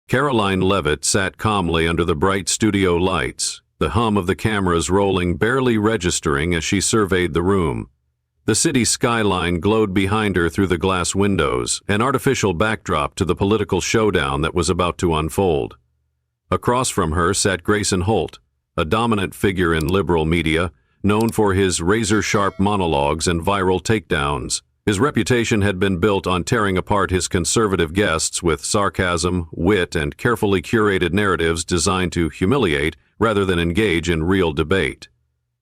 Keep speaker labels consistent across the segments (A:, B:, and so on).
A: Karoline Leavitt sat calmly under the bright studio lights, the hum of the cameras rolling barely registering as she surveyed the room. The city skyline glowed behind her through the glass windows, an artificial backdrop to the political showdown that was about to unfold. Across from her sat Grayson Holt, a dominant figure in liberal media, known for his razor-sharp monologues and viral takedowns. His reputation had been built on tearing apart his conservative guests with sarcasm, wit, and carefully curated narratives designed to humiliate rather than engage in real debate.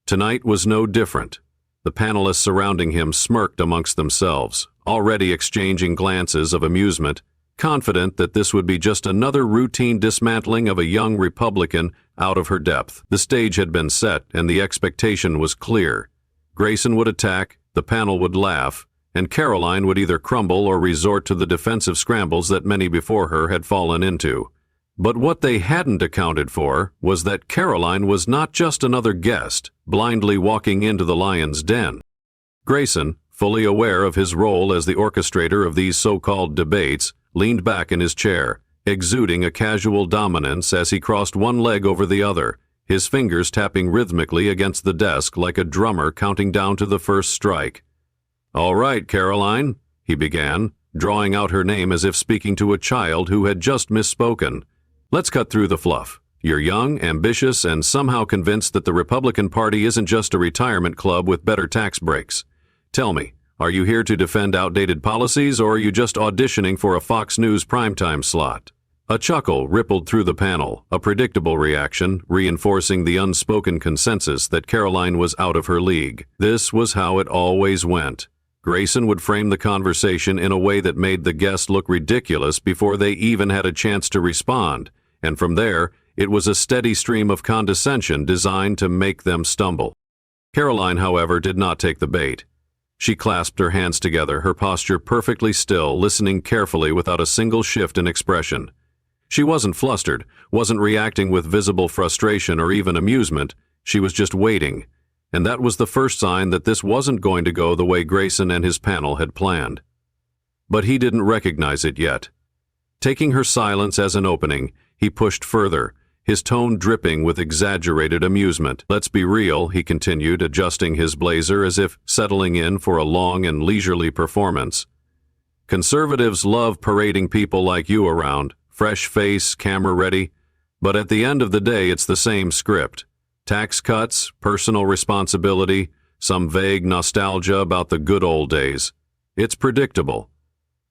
A: Tonight was no different. The panelists surrounding him smirked amongst themselves, already exchanging glances of amusement, confident that this would be just another routine dismantling of a young Republican out of her depth. The stage had been set, and the expectation was clear. Grayson would attack, the panel would laugh, and Karoline would either crumble or resort to the defensive scrambles that many before her had fallen into. But what they hadn't accounted for was that Karoline was not just another guest, blindly walking into the lion's den. Grayson, fully aware of his role as the orchestrator of these so-called debates, leaned back in his chair, exuding a casual dominance as he crossed one leg over the other, his fingers tapping rhythmically against the desk like a drummer counting down to the first strike. "All right, Karoline," he began, drawing out her name as if speaking to a child who had just misspoken. "Let's cut through the fluff. You're young, ambitious, and somehow convinced that the Republican Party isn't just a retirement club with better tax breaks. Tell me, are you here to defend outdated policies, or are you just auditioning for a Fox News primetime slot?" A chuckle rippled through the panel, a predictable reaction, reinforcing the unspoken consensus that Karoline was out of her league. This was how it always went. Grayson would frame the conversation in a way that made the guest look ridiculous before they even had a chance to respond, and from there, it was a steady stream of condescension designed to make them stumble. Karoline, however, did not take the bait. She clasped her hands together, her posture perfectly still, listening carefully without a single shift in expression. She wasn't flustered, wasn't reacting with visible frustration or even amusement. She was just waiting. And that was the first sign that this wasn't going to go the way Grayson and his panel had planned. But he didn't recognize it yet. Taking her silence as an opening, he pushed further, his tone dripping with exaggerated amusement. "Let's be real," he continued, adjusting his blazer as if settling in for a long and leisurely performance. "Conservatives love parading people like you around, fresh face, camera ready, but at the end of the day it's the same script. Tax cuts, personal responsibility, some vague nostalgia about the good old days. It's predictable.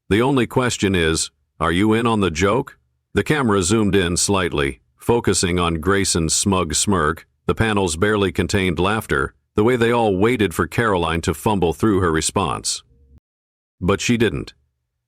A: The only question is, are you in on the joke?" The camera zoomed in slightly, focusing on Grayson's smug smirk. The panel's barely contained laughter, the way they all waited for Karoline to fumble through her response. But she didn't.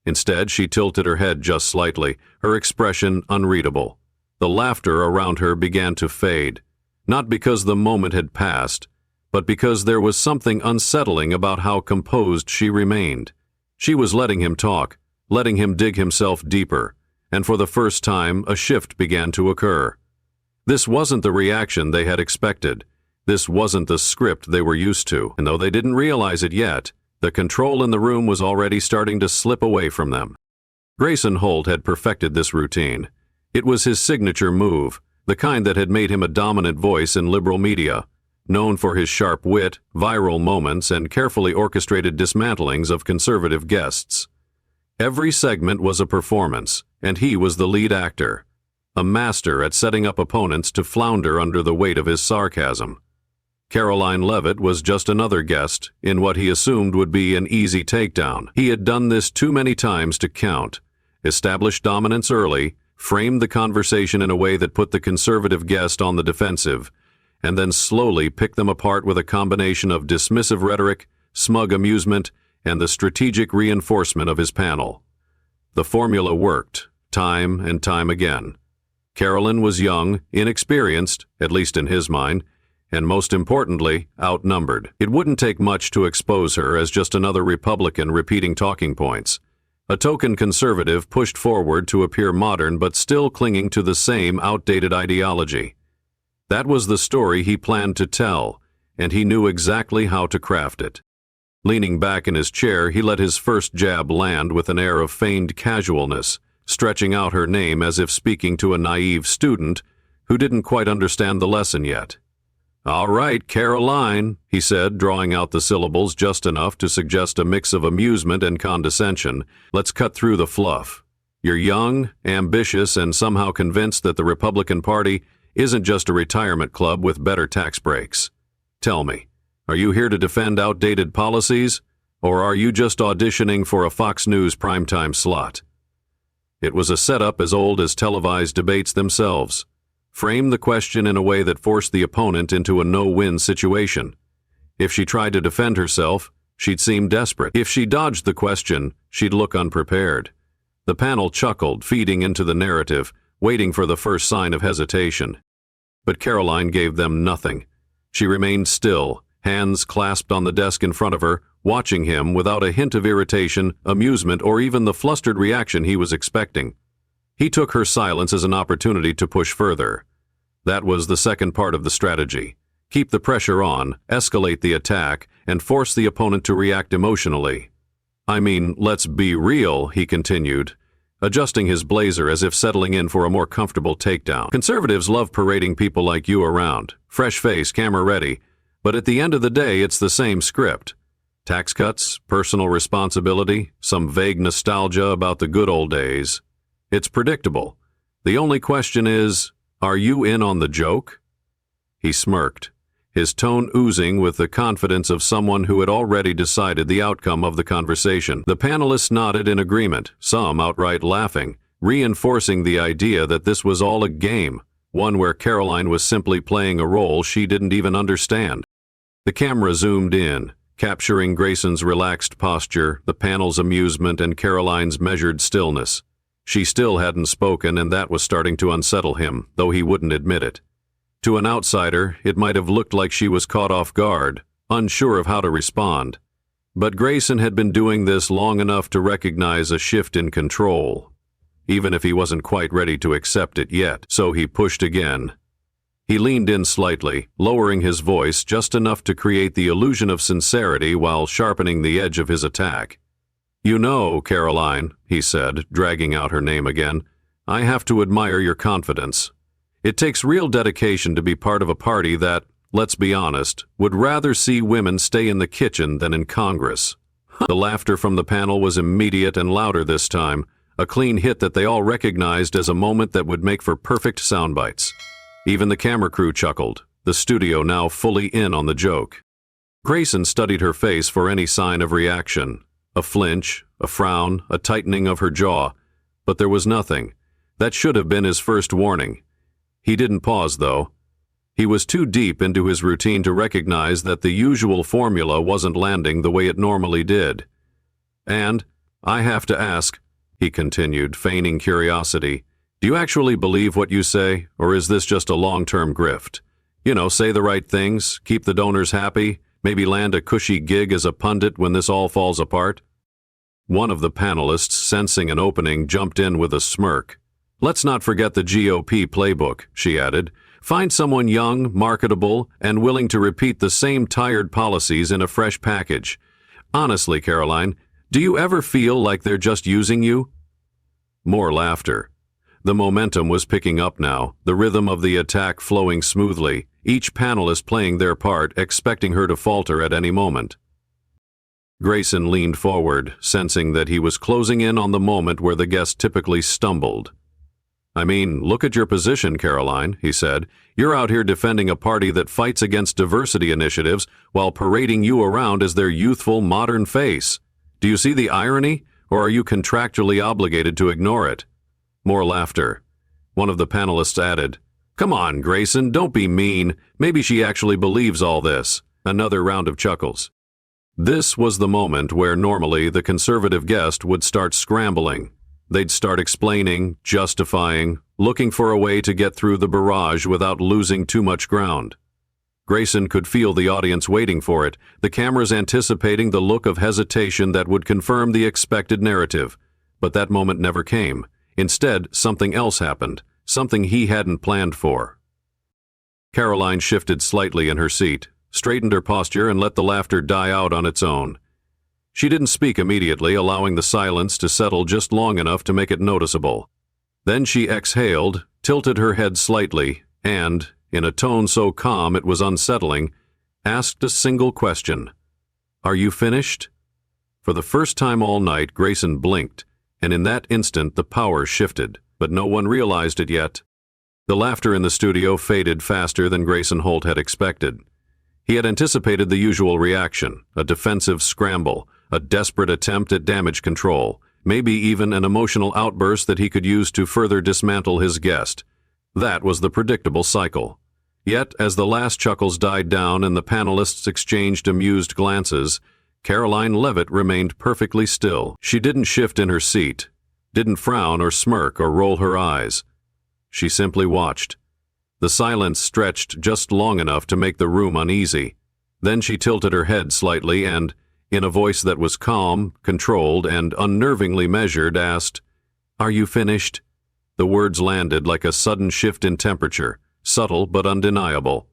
A: Instead, she tilted her head just slightly, her expression unreadable. The laughter around her began to fade. Not because the moment had passed, but because there was something unsettling about how composed she remained. She was letting him talk, letting him dig himself deeper, and for the first time a shift began to occur. This wasn't the reaction they had expected. This wasn't the script they were used to, and though they didn't realize it yet, the control in the room was already starting to slip away from them. Grayson Holt had perfected this routine. It was his signature move, the kind that had made him a dominant voice in liberal media, known for his sharp wit, viral moments, and carefully orchestrated dismantlings of conservative guests. Every segment was a performance, and he was the lead actor, a master at setting up opponents to flounder under the weight of his sarcasm. Karoline Leavitt was just another guest in what he assumed would be an easy takedown. He had done this too many times to count, established dominance early, framed the conversation in a way that put the conservative guest on the defensive, and then slowly picked them apart with a combination of dismissive rhetoric, smug amusement, and the strategic reinforcement of his panel. The formula worked, time and time again. Karoline was young, inexperienced, at least in his mind, and most importantly, outnumbered. It wouldn't take much to expose her as just another Republican repeating talking points. A token conservative pushed forward to appear modern but still clinging to the same outdated ideology. That was the story he planned to tell, and he knew exactly how to craft it. Leaning back in his chair, he let his first jab land with an air of feigned casualness, stretching out her name as if speaking to a naive student who didn't quite understand the lesson yet. "All right, Karoline," he said, drawing out the syllables just enough to suggest a mix of amusement and condescension. "Let's cut through the fluff. You're young, ambitious, and somehow convinced that the Republican Party isn't just a retirement club with better tax breaks. Tell me, are you here to defend outdated policies, or are you just auditioning for a Fox News primetime slot?" It was a setup as old as televised debates themselves. Frame the question in a way that forced the opponent into a no-win situation. If she tried to defend herself, she'd seem desperate. If she dodged the question, she'd look unprepared. The panel chuckled, feeding into the narrative, waiting for the first sign of hesitation. But Karoline gave them nothing. She remained still, hands clasped on the desk in front of her, watching him without a hint of irritation, amusement, or even the flustered reaction he was expecting. He took her silence as an opportunity to push further. That was the second part of the strategy. Keep the pressure on, escalate the attack, and force the opponent to react emotionally. "I mean, let's be real," he continued, adjusting his blazer as if settling in for a more comfortable takedown. "Conservatives love parading people like you around. Fresh face, camera ready. But at the end of the day, it's the same script. Tax cuts, personal responsibility, some vague nostalgia about the good old days. It's predictable. The only question is, are you in on the joke?" He smirked, his tone oozing with the confidence of someone who had already decided the outcome of the conversation. The panelists nodded in agreement, some outright laughing, reinforcing the idea that this was all a game, one where Karoline was simply playing a role she didn't even understand. The camera zoomed in, capturing Grayson's relaxed posture, the panel's amusement, and Karoline's measured stillness. She still hadn't spoken, and that was starting to unsettle him, though he wouldn't admit it. To an outsider, it might have looked like she was caught off guard, unsure of how to respond. But Grayson had been doing this long enough to recognize a shift in control, even if he wasn't quite ready to accept it yet, so he pushed again. He leaned in slightly, lowering his voice just enough to create the illusion of sincerity while sharpening the edge of his attack. "You know, Karoline," he said, dragging out her name again, "I have to admire your confidence. It takes real dedication to be part of a party that, let's be honest, would rather see women stay in the kitchen than in Congress." The laughter from the panel was immediate and louder this time, a clean hit that they all recognized as a moment that would make for perfect soundbites. Even the camera crew chuckled, the studio now fully in on the joke. Grayson studied her face for any sign of reaction. A flinch, a frown, a tightening of her jaw. But there was nothing. That should have been his first warning. He didn't pause, though. He was too deep into his routine to recognize that the usual formula wasn't landing the way it normally did. "And, I have to ask," he continued, feigning curiosity, "do you actually believe what you say, or is this just a long-term grift? You know, say the right things, keep the donors happy, maybe land a cushy gig as a pundit when this all falls apart?" One of the panelists, sensing an opening, jumped in with a smirk. "Let's not forget the GOP playbook," she added. "Find someone young, marketable, and willing to repeat the same tired policies in a fresh package. Honestly, Karoline, do you ever feel like they're just using you?" More laughter. The momentum was picking up now, the rhythm of the attack flowing smoothly, each panelist playing their part, expecting her to falter at any moment. Grayson leaned forward, sensing that he was closing in on the moment where the guest typically stumbled. "I mean, look at your position, Karoline," he said. "You're out here defending a party that fights against diversity initiatives while parading you around as their youthful, modern face. Do you see the irony, or are you contractually obligated to ignore it?" More laughter. One of the panelists added, "Come on, Grayson, don't be mean. Maybe she actually believes all this." Another round of chuckles. This was the moment where normally the conservative guest would start scrambling. They'd start explaining, justifying, looking for a way to get through the barrage without losing too much ground. Grayson could feel the audience waiting for it, the cameras anticipating the look of hesitation that would confirm the expected narrative. But that moment never came. Instead, something else happened, something he hadn't planned for. Karoline shifted slightly in her seat, straightened her posture, and let the laughter die out on its own. She didn't speak immediately, allowing the silence to settle just long enough to make it noticeable. Then she exhaled, tilted her head slightly, and, in a tone so calm it was unsettling, asked a single question. "Are you finished?" For the first time all night, Grayson blinked, and in that instant the power shifted, but no one realized it yet. The laughter in the studio faded faster than Grayson Holt had expected. He had anticipated the usual reaction, a defensive scramble, a desperate attempt at damage control, maybe even an emotional outburst that he could use to further dismantle his guest. That was the predictable cycle. Yet, as the last chuckles died down and the panelists exchanged amused glances, Karoline Leavitt remained perfectly still. She didn't shift in her seat, didn't frown or smirk or roll her eyes. She simply watched. The silence stretched just long enough to make the room uneasy. Then she tilted her head slightly and, in a voice that was calm, controlled, and unnervingly measured, asked, "Are you finished?" The words landed like a sudden shift in temperature, subtle but undeniable.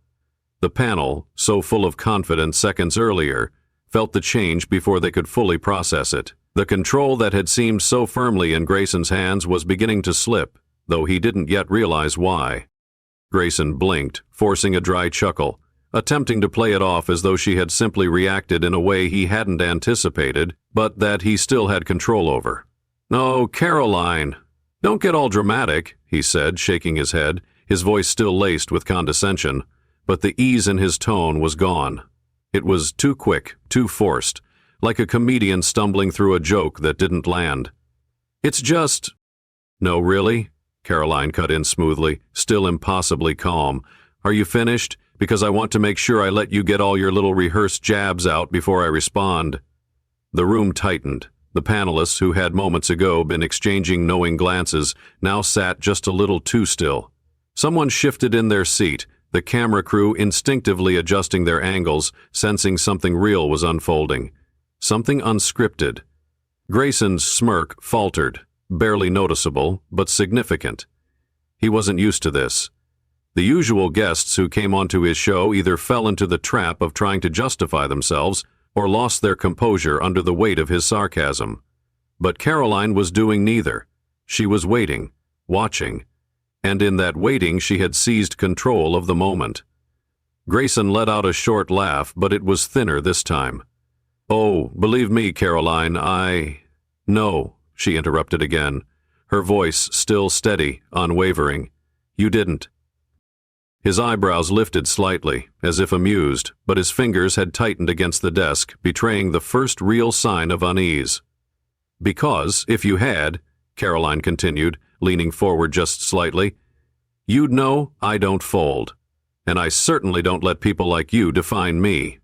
A: The panel, so full of confidence seconds earlier, felt the change before they could fully process it. The control that had seemed so firmly in Grayson's hands was beginning to slip, though he didn't yet realize why. Grayson blinked, forcing a dry chuckle, attempting to play it off as though she had simply reacted in a way he hadn't anticipated, but that he still had control over. "Oh, Karoline, don't get all dramatic," he said, shaking his head, his voice still laced with condescension, but the ease in his tone was gone. It was too quick, too forced, like a comedian stumbling through a joke that didn't land. "It's just—" "No, really?" Karoline cut in smoothly, still impossibly calm. "Are you finished? Because I want to make sure I let you get all your little rehearsed jabs out before I respond." The room tightened. The panelists, who had moments ago been exchanging knowing glances, now sat just a little too still. Someone shifted in their seat, the camera crew instinctively adjusting their angles, sensing something real was unfolding. Something unscripted. Grayson's smirk faltered, barely noticeable, but significant. He wasn't used to this. The usual guests who came onto his show either fell into the trap of trying to justify themselves or lost their composure under the weight of his sarcasm. But Karoline was doing neither. She was waiting, watching, and in that waiting she had seized control of the moment. Grayson let out a short laugh, but it was thinner this time. "Oh, believe me, Karoline, No," she interrupted again, her voice still steady, unwavering. "You didn't." His eyebrows lifted slightly, as if amused, but his fingers had tightened against the desk, betraying the first real sign of unease. "Because, if you had," Karoline continued, leaning forward just slightly, "you'd know I don't fold. And I certainly don't let people like you define me."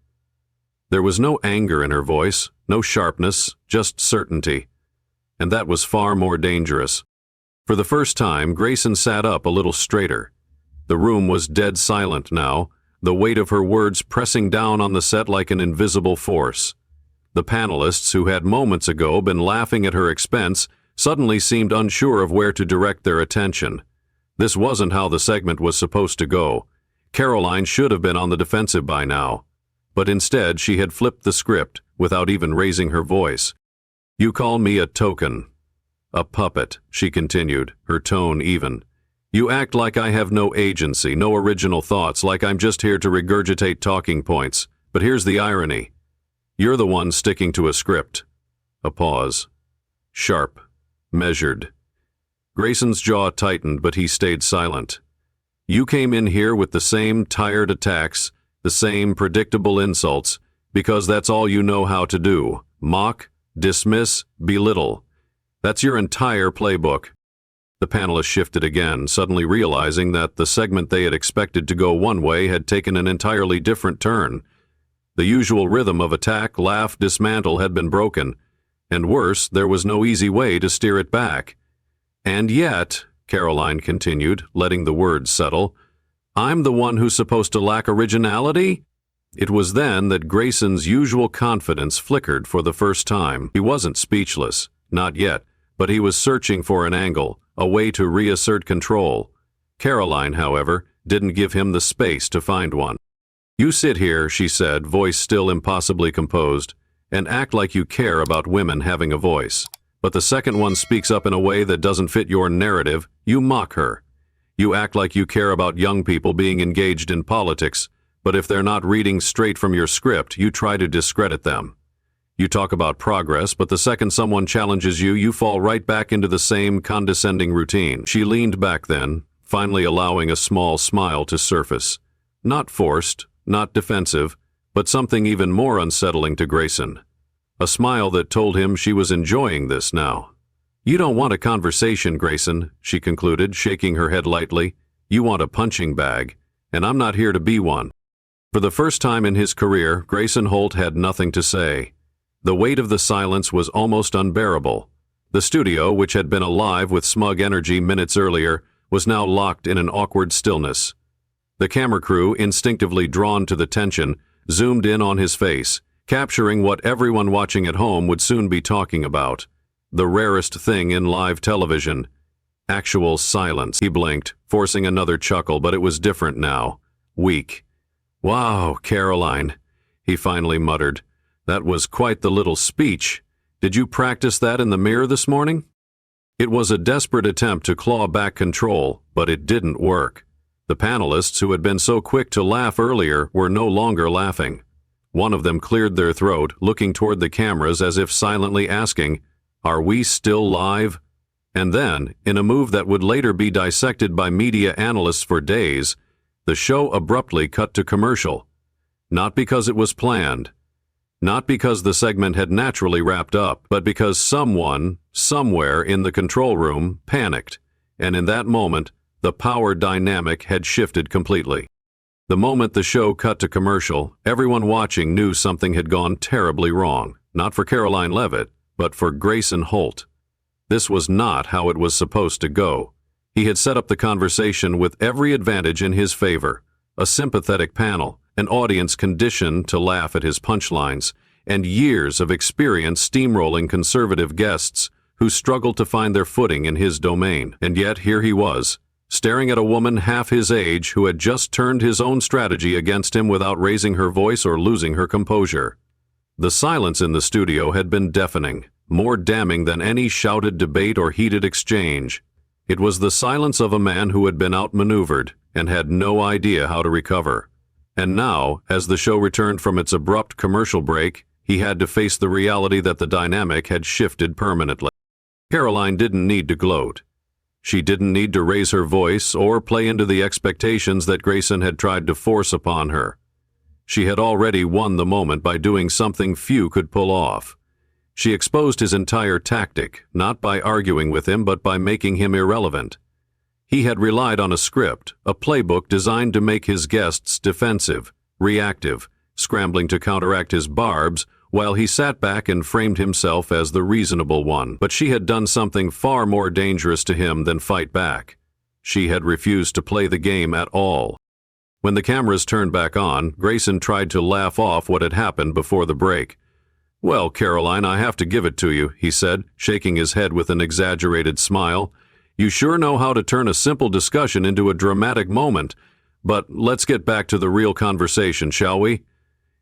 A: There was no anger in her voice, no sharpness, just certainty. And that was far more dangerous. For the first time, Grayson sat up a little straighter. The room was dead silent now, the weight of her words pressing down on the set like an invisible force. The panelists, who had moments ago been laughing at her expense, suddenly seemed unsure of where to direct their attention. This wasn't how the segment was supposed to go. Karoline should have been on the defensive by now. But instead she had flipped the script without even raising her voice. "You call me a token. A puppet," she continued, her tone even. "You act like I have no agency, no original thoughts, like I'm just here to regurgitate talking points. But here's the irony. You're the one sticking to a script." A pause. Sharp. Measured. Grayson's jaw tightened, but he stayed silent. "You came in here with the same tired attacks, the same predictable insults, because that's all you know how to do. Mock, dismiss, belittle. That's your entire playbook." The panelists shifted again, suddenly realizing that the segment they had expected to go one way had taken an entirely different turn. The usual rhythm of attack, laugh, dismantle had been broken, and worse, there was no easy way to steer it back. "And yet," Karoline continued, letting the words settle, "I'm the one who's supposed to lack originality?" It was then that Grayson's usual confidence flickered for the first time. He wasn't speechless, not yet, but he was searching for an angle, a way to reassert control. Karoline, however, didn't give him the space to find one. "You sit here," she said, voice still impossibly composed, and act like you care about women having a voice. But the second one speaks up in a way that doesn't fit your narrative, you mock her. You act like you care about young people being engaged in politics, but if they're not reading straight from your script, you try to discredit them. You talk about progress, but the second someone challenges you, you fall right back into the same condescending routine. She leaned back then, finally allowing a small smile to surface. Not forced, not defensive, but something even more unsettling to Grayson. A smile that told him she was enjoying this now. "You don't want a conversation, Grayson," she concluded, shaking her head lightly. "You want a punching bag, and I'm not here to be one." For the first time in his career, Grayson Holt had nothing to say. The weight of the silence was almost unbearable. The studio, which had been alive with smug energy minutes earlier, was now locked in an awkward stillness. The camera crew, instinctively drawn to the tension, zoomed in on his face, capturing what everyone watching at home would soon be talking about. The rarest thing in live television. Actual silence. He blinked, forcing another chuckle, but it was different now. Weak. "Wow, Karoline," he finally muttered. "That was quite the little speech. Did you practice that in the mirror this morning?" It was a desperate attempt to claw back control, but it didn't work. The panelists who had been so quick to laugh earlier were no longer laughing. One of them cleared their throat, looking toward the cameras as if silently asking, "Are we still live?" And then, in a move that would later be dissected by media analysts for days, the show abruptly cut to commercial. Not because it was planned. Not because the segment had naturally wrapped up, but because someone, somewhere in the control room, panicked, and in that moment, the power dynamic had shifted completely. The moment the show cut to commercial, everyone watching knew something had gone terribly wrong, not for Karoline Leavitt, but for Grayson Holt. This was not how it was supposed to go. He had set up the conversation with every advantage in his favor: a sympathetic panel, an audience conditioned to laugh at his punchlines, and years of experience steamrolling conservative guests who struggled to find their footing in his domain. And yet here he was, staring at a woman half his age who had just turned his own strategy against him without raising her voice or losing her composure. The silence in the studio had been deafening, more damning than any shouted debate or heated exchange. It was the silence of a man who had been outmaneuvered and had no idea how to recover. And now, as the show returned from its abrupt commercial break, he had to face the reality that the dynamic had shifted permanently. Karoline didn't need to gloat. She didn't need to raise her voice or play into the expectations that Grayson had tried to force upon her. She had already won the moment by doing something few could pull off. She exposed his entire tactic, not by arguing with him, but by making him irrelevant. He had relied on a script, a playbook designed to make his guests defensive, reactive, scrambling to counteract his barbs, while he sat back and framed himself as the reasonable one. But she had done something far more dangerous to him than fight back. She had refused to play the game at all. When the cameras turned back on, Grayson tried to laugh off what had happened before the break. "Well, Karoline, I have to give it to you," he said, shaking his head with an exaggerated smile. "You sure know how to turn a simple discussion into a dramatic moment. But let's get back to the real conversation, shall we?"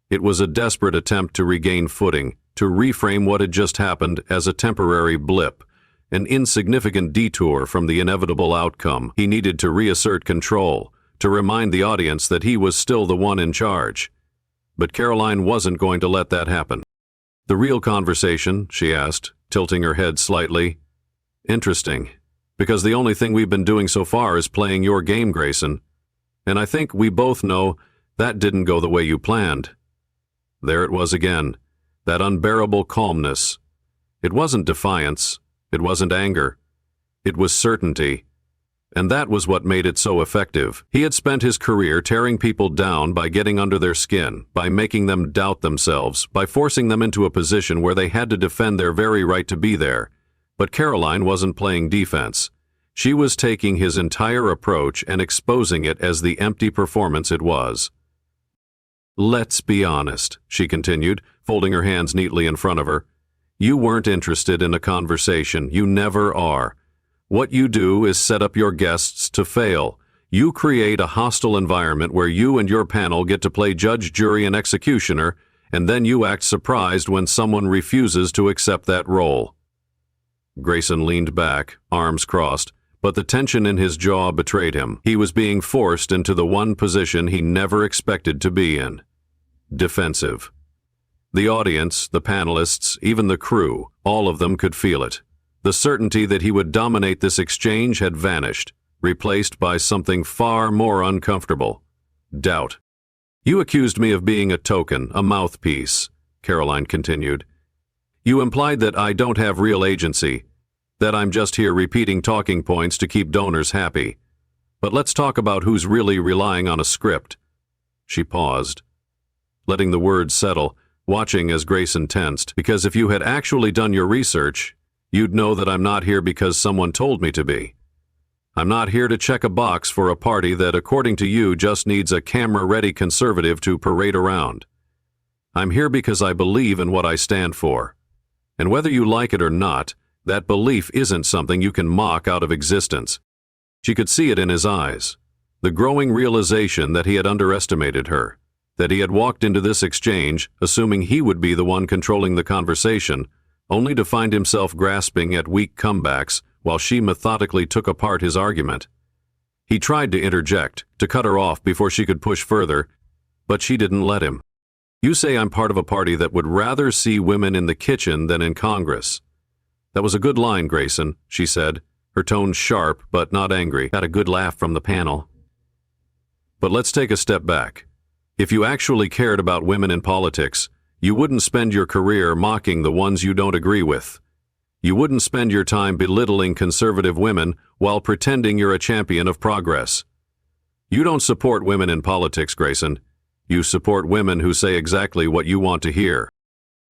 A: It was a desperate attempt to regain footing, to reframe what had just happened as a temporary blip, an insignificant detour from the inevitable outcome. He needed to reassert control, to remind the audience that he was still the one in charge. But Karoline wasn't going to let that happen. "The real conversation?" she asked, tilting her head slightly. "Interesting, because the only thing we've been doing so far is playing your game, Grayson. And I think we both know that didn't go the way you planned." There it was again, that unbearable calmness. It wasn't defiance, it wasn't anger, it was certainty. And that was what made it so effective. He had spent his career tearing people down by getting under their skin, by making them doubt themselves, by forcing them into a position where they had to defend their very right to be there. But Karoline wasn't playing defense. She was taking his entire approach and exposing it as the empty performance it was. "Let's be honest," she continued, folding her hands neatly in front of her. "You weren't interested in a conversation. You never are. What you do is set up your guests to fail. You create a hostile environment where you and your panel get to play judge, jury, and executioner, and then you act surprised when someone refuses to accept that role." Grayson leaned back, arms crossed, but the tension in his jaw betrayed him. He was being forced into the one position he never expected to be in: defensive. The audience, the panelists, even the crew, all of them could feel it. The certainty that he would dominate this exchange had vanished, replaced by something far more uncomfortable: doubt. "You accused me of being a token, a mouthpiece," Karoline continued. "You implied that I don't have real agency, that I'm just here repeating talking points to keep donors happy. But let's talk about who's really relying on a script." She paused, letting the words settle, watching as Grayson tensed, "Because if you had actually done your research, you'd know that I'm not here because someone told me to be. I'm not here to check a box for a party that, according to you, just needs a camera-ready conservative to parade around. I'm here because I believe in what I stand for. And whether you like it or not, that belief isn't something you can mock out of existence." She could see it in his eyes, the growing realization that he had underestimated her, that he had walked into this exchange assuming he would be the one controlling the conversation, only to find himself grasping at weak comebacks while she methodically took apart his argument. He tried to interject, to cut her off before she could push further, but she didn't let him. "You say I'm part of a party that would rather see women in the kitchen than in Congress." "That was a good line, Grayson," she said, her tone sharp but not angry. "Got a good laugh from the panel. But let's take a step back. If you actually cared about women in politics, you wouldn't spend your career mocking the ones you don't agree with. You wouldn't spend your time belittling conservative women while pretending you're a champion of progress. You don't support women in politics, Grayson. You support women who say exactly what you want to hear."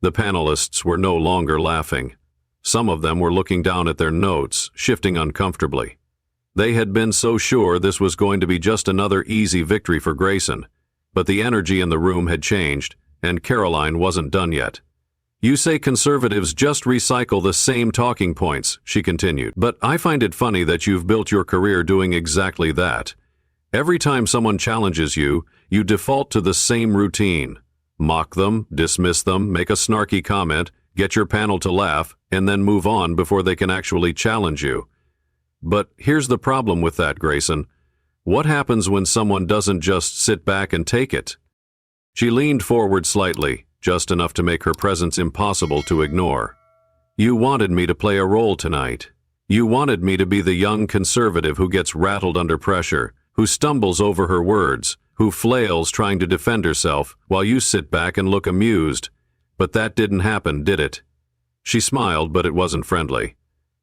A: The panelists were no longer laughing. Some of them were looking down at their notes, shifting uncomfortably. They had been so sure this was going to be just another easy victory for Grayson, but the energy in the room had changed, and Karoline wasn't done yet. "You say conservatives just recycle the same talking points," she continued, "but I find it funny that you've built your career doing exactly that. Every time someone challenges you, you default to the same routine. Mock them, dismiss them, make a snarky comment, get your panel to laugh, and then move on before they can actually challenge you. But here's the problem with that, Grayson. What happens when someone doesn't just sit back and take it?" She leaned forward slightly, just enough to make her presence impossible to ignore. "You wanted me to play a role tonight. You wanted me to be the young conservative who gets rattled under pressure, who stumbles over her words, who flails trying to defend herself, while you sit back and look amused. But that didn't happen, did it?" She smiled, but it wasn't friendly.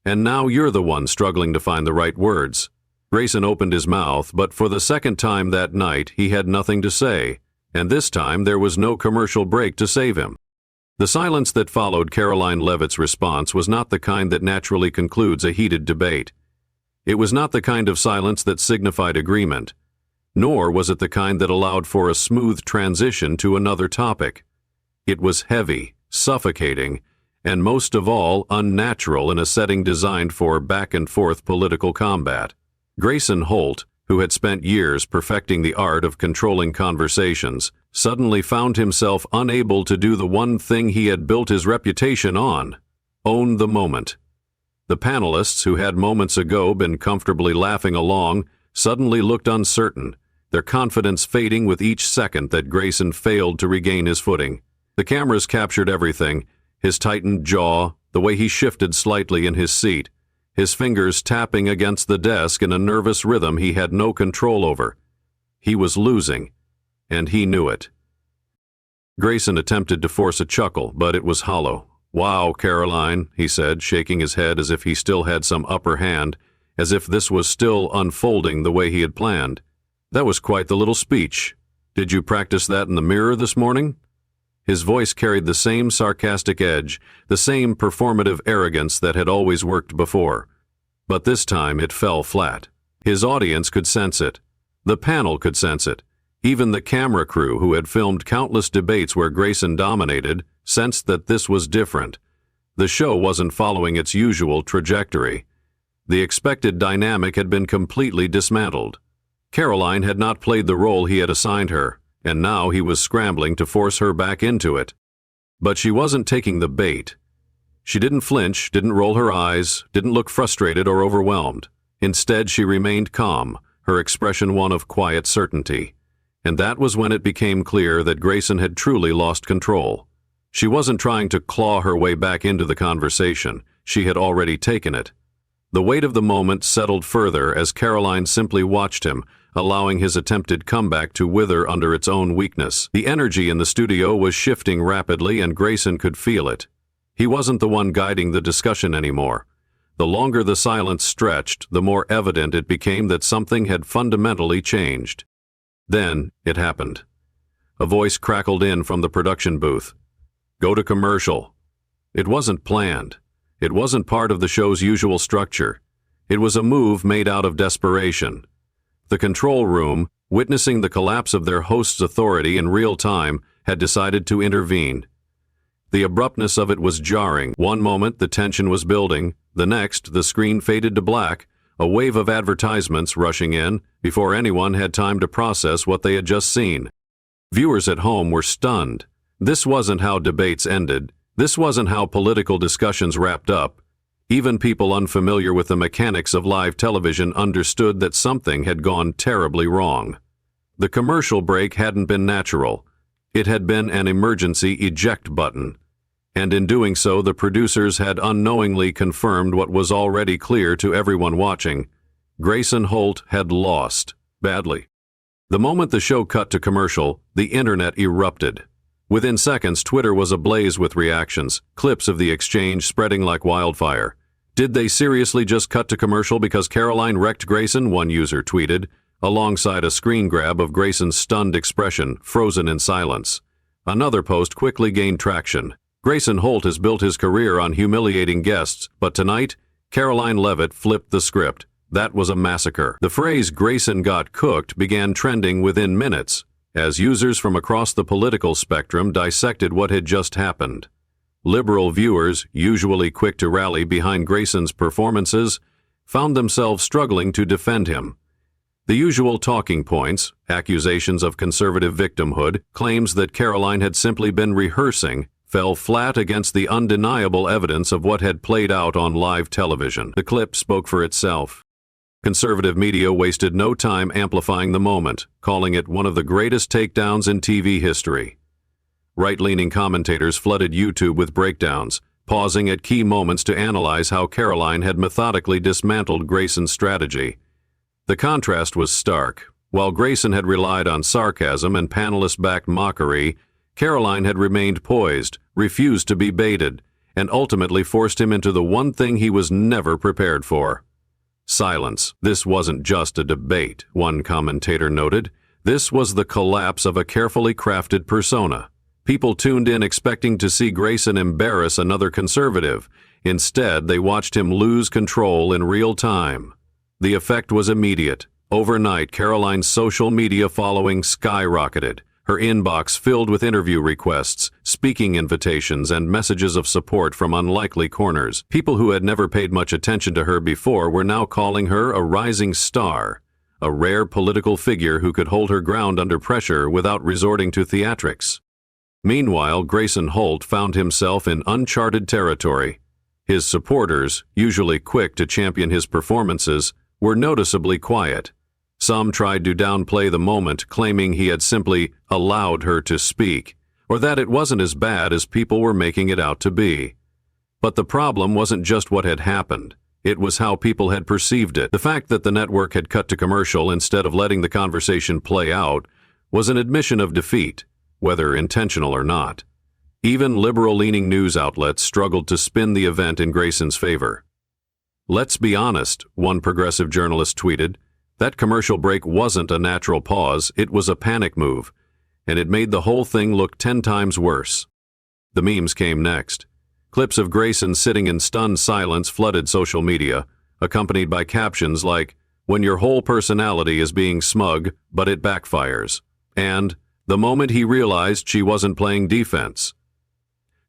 A: "And now you're the one struggling to find the right words." Grayson opened his mouth, but for the second time that night he had nothing to say, and this time there was no commercial break to save him. The silence that followed Karoline Leavitt's response was not the kind that naturally concludes a heated debate. It was not the kind of silence that signified agreement, nor was it the kind that allowed for a smooth transition to another topic. It was heavy, suffocating, and most of all unnatural in a setting designed for back-and-forth political combat. Grayson Holt, who had spent years perfecting the art of controlling conversations, suddenly found himself unable to do the one thing he had built his reputation on: own the moment. The panelists, who had moments ago been comfortably laughing along, suddenly looked uncertain, their confidence fading with each second that Grayson failed to regain his footing. The cameras captured everything: his tightened jaw, the way he shifted slightly in his seat, his fingers tapping against the desk in a nervous rhythm he had no control over. He was losing, and he knew it. Grayson attempted to force a chuckle, but it was hollow. "Wow, Karoline," he said, shaking his head as if he still had some upper hand, as if this was still unfolding the way he had planned. "That was quite the little speech. Did you practice that in the mirror this morning?" His voice carried the same sarcastic edge, the same performative arrogance that had always worked before. But this time it fell flat. His audience could sense it. The panel could sense it. Even the camera crew, who had filmed countless debates where Grayson dominated, sensed that this was different. The show wasn't following its usual trajectory. The expected dynamic had been completely dismantled. Karoline had not played the role he had assigned her, and now he was scrambling to force her back into it. But she wasn't taking the bait. She didn't flinch, didn't roll her eyes, didn't look frustrated or overwhelmed. Instead, she remained calm, her expression one of quiet certainty. And that was when it became clear that Grayson had truly lost control. She wasn't trying to claw her way back into the conversation. She had already taken it. The weight of the moment settled further as Karoline simply watched him, allowing his attempted comeback to wither under its own weakness. The energy in the studio was shifting rapidly, and Grayson could feel it. He wasn't the one guiding the discussion anymore. The longer the silence stretched, the more evident it became that something had fundamentally changed. Then it happened. A voice crackled in from the production booth. "Go to commercial." It wasn't planned. It wasn't part of the show's usual structure. It was a move made out of desperation. The control room, witnessing the collapse of their host's authority in real time, had decided to intervene. The abruptness of it was jarring. One moment the tension was building, the next the screen faded to black, a wave of advertisements rushing in before anyone had time to process what they had just seen. Viewers at home were stunned. This wasn't how debates ended. This wasn't how political discussions wrapped up. Even people unfamiliar with the mechanics of live television understood that something had gone terribly wrong. The commercial break hadn't been natural. It had been an emergency eject button. And in doing so, the producers had unknowingly confirmed what was already clear to everyone watching. Grayson Holt had lost, badly. The moment the show cut to commercial, the internet erupted. Within seconds, Twitter was ablaze with reactions, clips of the exchange spreading like wildfire. "Did they seriously just cut to commercial because Karoline wrecked Grayson?" one user tweeted, alongside a screen grab of Grayson's stunned expression, frozen in silence. Another post quickly gained traction. "Grayson Holt has built his career on humiliating guests, but tonight, Karoline Leavitt flipped the script. That was a massacre." The phrase "Grayson got cooked" began trending within minutes, as users from across the political spectrum dissected what had just happened. Liberal viewers, usually quick to rally behind Grayson's performances, found themselves struggling to defend him. The usual talking points, accusations of conservative victimhood, claims that Karoline had simply been rehearsing, fell flat against the undeniable evidence of what had played out on live television. The clip spoke for itself. Conservative media wasted no time amplifying the moment, calling it one of the greatest takedowns in TV history. Right-leaning commentators flooded YouTube with breakdowns, pausing at key moments to analyze how Karoline had methodically dismantled Grayson's strategy. The contrast was stark. While Grayson had relied on sarcasm and panelist-backed mockery, Karoline had remained poised, refused to be baited, and ultimately forced him into the one thing he was never prepared for: silence. "This wasn't just a debate," one commentator noted. "This was the collapse of a carefully crafted persona." People tuned in expecting to see Grayson embarrass another conservative. Instead, they watched him lose control in real time. The effect was immediate. Overnight, Karoline's social media following skyrocketed, her inbox filled with interview requests, speaking invitations, and messages of support from unlikely corners. People who had never paid much attention to her before were now calling her a rising star, a rare political figure who could hold her ground under pressure without resorting to theatrics. Meanwhile, Grayson Holt found himself in uncharted territory. His supporters, usually quick to champion his performances, were noticeably quiet. Some tried to downplay the moment, claiming he had simply allowed her to speak, or that it wasn't as bad as people were making it out to be. But the problem wasn't just what had happened. It was how people had perceived it. The fact that the network had cut to commercial instead of letting the conversation play out was an admission of defeat, whether intentional or not. Even liberal-leaning news outlets struggled to spin the event in Grayson's favor. "Let's be honest," one progressive journalist tweeted. "That commercial break wasn't a natural pause, it was a panic move, and it made the whole thing look 10 times worse." The memes came next. Clips of Grayson sitting in stunned silence flooded social media, accompanied by captions like, "When your whole personality is being smug, but it backfires," and "The moment he realized she wasn't playing defense."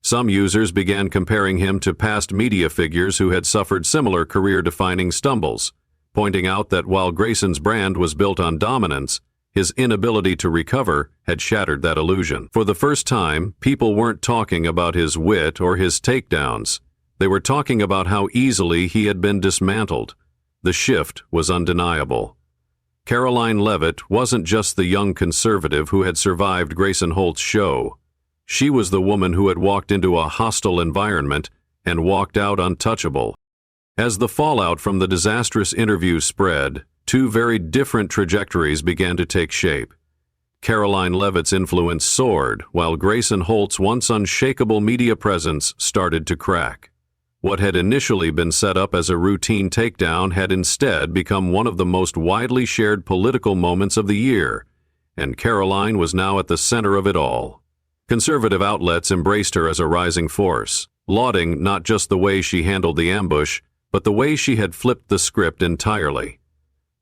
A: Some users began comparing him to past media figures who had suffered similar career-defining stumbles, pointing out that while Grayson's brand was built on dominance, His inability to recover had shattered that illusion. For the first time, people weren't talking about his wit or his takedowns. They were talking about how easily he had been dismantled. The shift was undeniable. Karoline Leavitt wasn't just the young conservative who had survived Grayson Holt's show. She was the woman who had walked into a hostile environment and walked out untouchable. As the fallout from the disastrous interview spread, two very different trajectories began to take shape. Karoline Leavitt's influence soared, while Grayson Holt's once unshakable media presence started to crack. What had initially been set up as a routine takedown had instead become one of the most widely shared political moments of the year, and Karoline was now at the center of it all. Conservative outlets embraced her as a rising force, lauding not just the way she handled the ambush, but the way she had flipped the script entirely.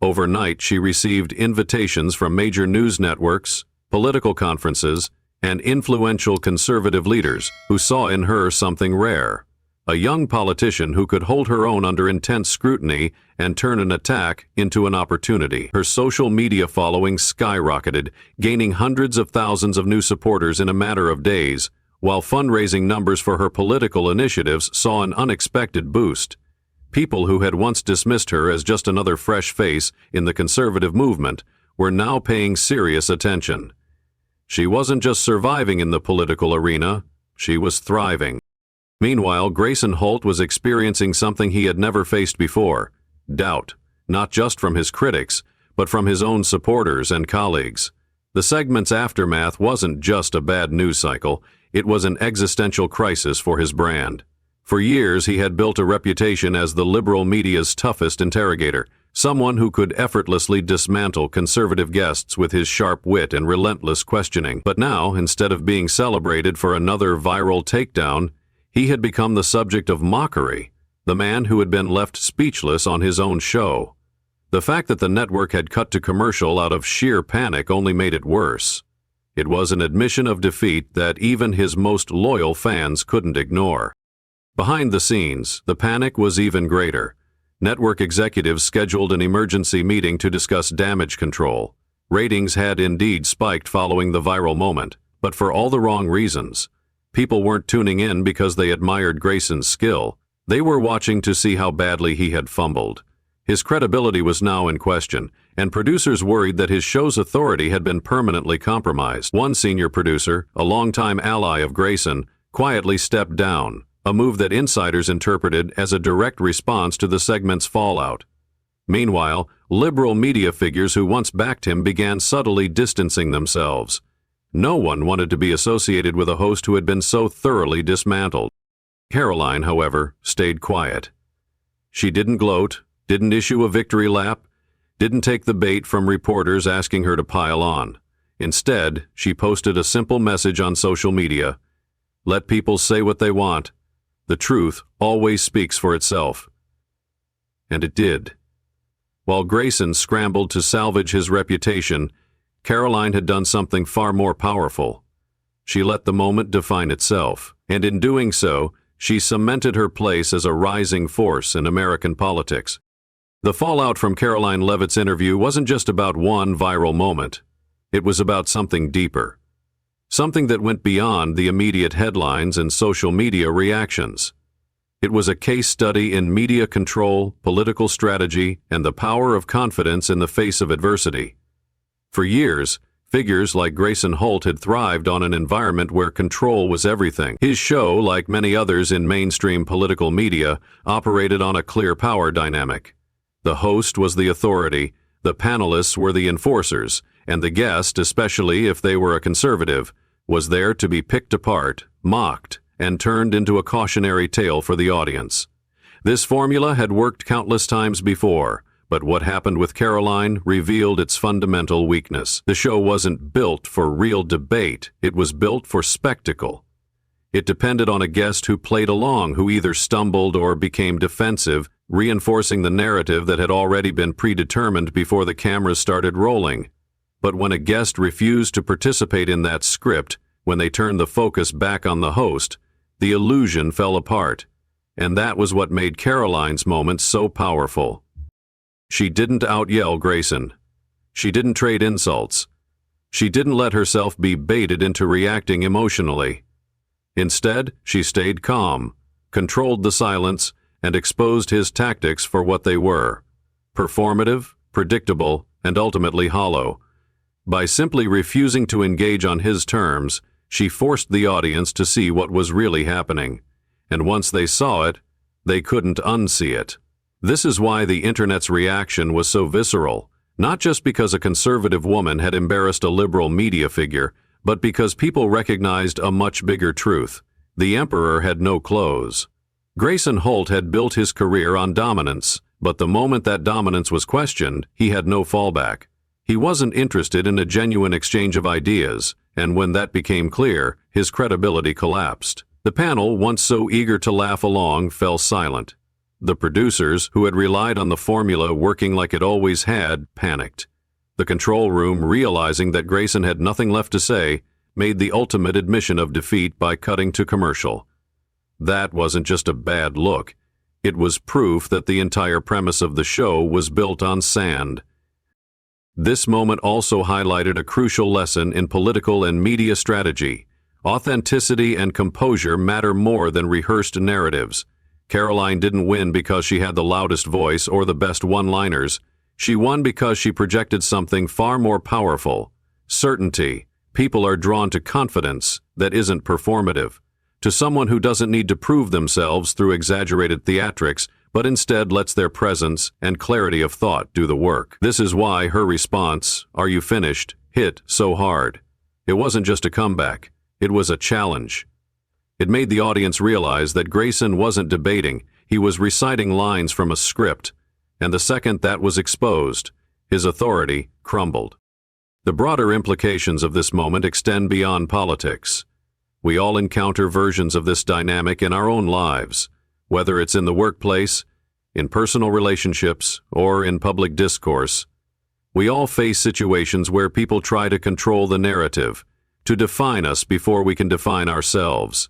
A: Overnight, she received invitations from major news networks, political conferences, and influential conservative leaders who saw in her something rare. A young politician who could hold her own under intense scrutiny and turn an attack into an opportunity. Her social media following skyrocketed, gaining hundreds of thousands of new supporters in a matter of days, while fundraising numbers for her political initiatives saw an unexpected boost. People who had once dismissed her as just another fresh face in the conservative movement were now paying serious attention. She wasn't just surviving in the political arena, she was thriving. Meanwhile, Grayson Holt was experiencing something he had never faced before: doubt, not just from his critics, but from his own supporters and colleagues. The segment's aftermath wasn't just a bad news cycle, it was an existential crisis for his brand. For years, he had built a reputation as the liberal media's toughest interrogator, someone who could effortlessly dismantle conservative guests with his sharp wit and relentless questioning. But now, instead of being celebrated for another viral takedown, he had become the subject of mockery, the man who had been left speechless on his own show. The fact that the network had cut to commercial out of sheer panic only made it worse. It was an admission of defeat that even his most loyal fans couldn't ignore. Behind the scenes, the panic was even greater. Network executives scheduled an emergency meeting to discuss damage control. Ratings had indeed spiked following the viral moment, but for all the wrong reasons. People weren't tuning in because they admired Grayson's skill. They were watching to see how badly he had fumbled. His credibility was now in question, and producers worried that his show's authority had been permanently compromised. One senior producer, a longtime ally of Grayson, quietly stepped down, a move that insiders interpreted as a direct response to the segment's fallout. Meanwhile, liberal media figures who once backed him began subtly distancing themselves. No one wanted to be associated with a host who had been so thoroughly dismantled. Karoline, however, stayed quiet. She didn't gloat, didn't issue a victory lap, didn't take the bait from reporters asking her to pile on. Instead, she posted a simple message on social media: "Let people say what they want. The truth always speaks for itself." And it did. While Grayson scrambled to salvage his reputation, Karoline had done something far more powerful. She let the moment define itself, and in doing so, she cemented her place as a rising force in American politics. The fallout from Karoline Leavitt's interview wasn't just about one viral moment. It was about something deeper. Something that went beyond the immediate headlines and social media reactions. It was a case study in media control, political strategy, and the power of confidence in the face of adversity. For years, figures like Grayson Holt had thrived on an environment where control was everything. His show, like many others in mainstream political media, operated on a clear power dynamic. The host was the authority, the panelists were the enforcers, and the guest, especially if they were a conservative, was there to be picked apart, mocked, and turned into a cautionary tale for the audience. This formula had worked countless times before, but what happened with Karoline revealed its fundamental weakness. The show wasn't built for real debate, it was built for spectacle. It depended on a guest who played along, who either stumbled or became defensive, reinforcing the narrative that had already been predetermined before the cameras started rolling. But when a guest refused to participate in that script, when they turned the focus back on the host, the illusion fell apart. And that was what made Karoline's moment so powerful. She didn't out-yell Grayson. She didn't trade insults. She didn't let herself be baited into reacting emotionally. Instead, she stayed calm, controlled the silence, and exposed his tactics for what they were: performative, predictable, and ultimately hollow. By simply refusing to engage on his terms, she forced the audience to see what was really happening. And once they saw it, they couldn't unsee it. This is why the internet's reaction was so visceral, not just because a conservative woman had embarrassed a liberal media figure, but because people recognized a much bigger truth: the emperor had no clothes. Grayson Holt had built his career on dominance, but the moment that dominance was questioned, he had no fallback. He wasn't interested in a genuine exchange of ideas, and when that became clear, his credibility collapsed. The panel, once so eager to laugh along, fell silent. The producers, who had relied on the formula working like it always had, panicked. The control room, realizing that Grayson had nothing left to say, made the ultimate admission of defeat by cutting to commercial. That wasn't just a bad look. It was proof that the entire premise of the show was built on sand. This moment also highlighted a crucial lesson in political and media strategy. Authenticity and composure matter more than rehearsed narratives. Karoline didn't win because she had the loudest voice or the best one-liners. She won because she projected something far more powerful: certainty. People are drawn to confidence that isn't performative, to someone who doesn't need to prove themselves through exaggerated theatrics, but instead lets their presence and clarity of thought do the work. This is why her response, "Are you finished?" hit so hard. It wasn't just a comeback. It was a challenge. It made the audience realize that Grayson wasn't debating, he was reciting lines from a script, and the second that was exposed, his authority crumbled. The broader implications of this moment extend beyond politics. We all encounter versions of this dynamic in our own lives, whether it's in the workplace, in personal relationships, or in public discourse. We all face situations where people try to control the narrative, to define us before we can define ourselves.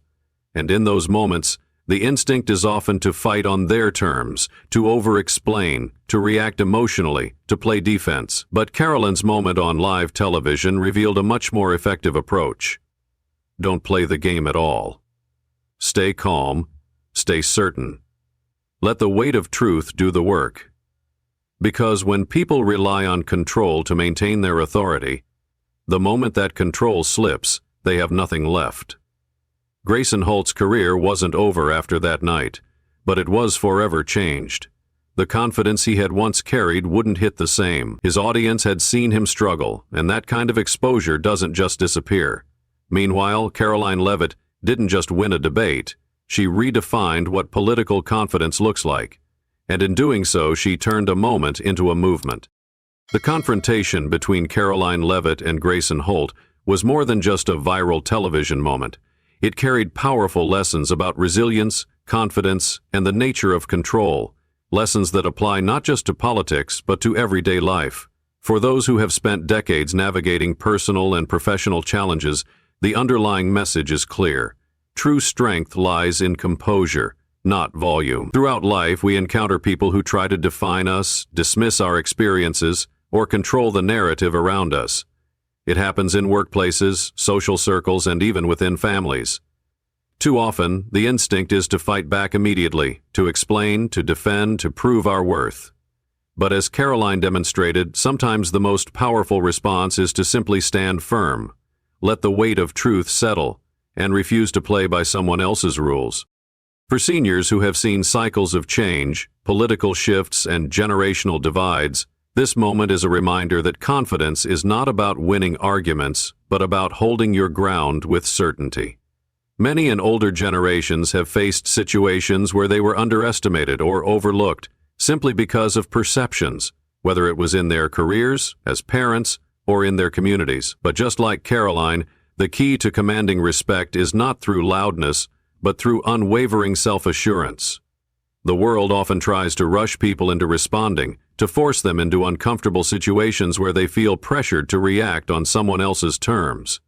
A: And in those moments, the instinct is often to fight on their terms, to over-explain, to react emotionally, to play defense. But Karoline's moment on live television revealed a much more effective approach. Don't play the game at all. Stay calm, stay certain. Let the weight of truth do the work. Because when people rely on control to maintain their authority, the moment that control slips, they have nothing left. Grayson Holt's career wasn't over after that night, but it was forever changed. The confidence he had once carried wouldn't hit the same. His audience had seen him struggle, and that kind of exposure doesn't just disappear. Meanwhile, Karoline Leavitt didn't just win a debate, she redefined what political confidence looks like. And in doing so, she turned a moment into a movement. The confrontation between Karoline Leavitt and Grayson Holt was more than just a viral television moment. It carried powerful lessons about resilience, confidence, and the nature of control, lessons that apply not just to politics, but to everyday life. For those who have spent decades navigating personal and professional challenges, the underlying message is clear. True strength lies in composure, not volume. Throughout life, we encounter people who try to define us, dismiss our experiences, or control the narrative around us. It happens in workplaces, social circles, and even within families. Too often, the instinct is to fight back immediately, to explain, to defend, to prove our worth. But as Karoline demonstrated, sometimes the most powerful response is to simply stand firm, let the weight of truth settle, and refuse to play by someone else's rules. For seniors who have seen cycles of change, political shifts, and generational divides, this moment is a reminder that confidence is not about winning arguments, but about holding your ground with certainty. Many in older generations have faced situations where they were underestimated or overlooked simply because of perceptions, whether it was in their careers, as parents, or in their communities. But just like Karoline, the key to commanding respect is not through loudness, but through unwavering self-assurance. The world often tries to rush people into responding, to force them into uncomfortable situations where they feel pressured to react on someone else's terms.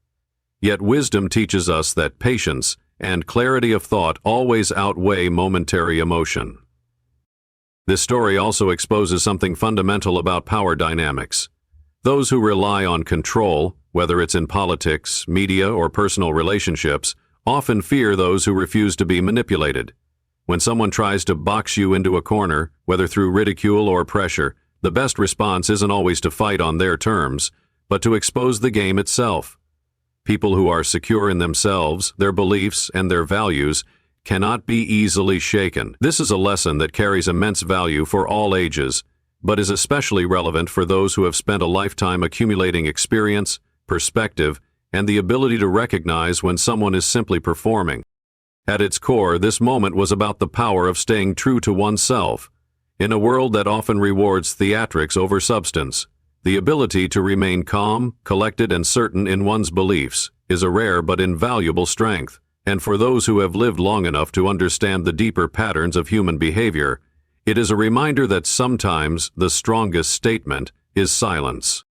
A: Yet wisdom teaches us that patience and clarity of thought always outweigh momentary emotion. This story also exposes something fundamental about power dynamics. Those who rely on control, whether it's in politics, media, or personal relationships, often fear those who refuse to be manipulated. When someone tries to box you into a corner, whether through ridicule or pressure, the best response isn't always to fight on their terms, but to expose the game itself. People who are secure in themselves, their beliefs, and their values cannot be easily shaken. This is a lesson that carries immense value for all ages, but is especially relevant for those who have spent a lifetime accumulating experience, perspective, and the ability to recognize when someone is simply performing. At its core, this moment was about the power of staying true to oneself. In a world that often rewards theatrics over substance, the ability to remain calm, collected, and certain in one's beliefs is a rare but invaluable strength. And for those who have lived long enough to understand the deeper patterns of human behavior, it is a reminder that sometimes the strongest statement is silence.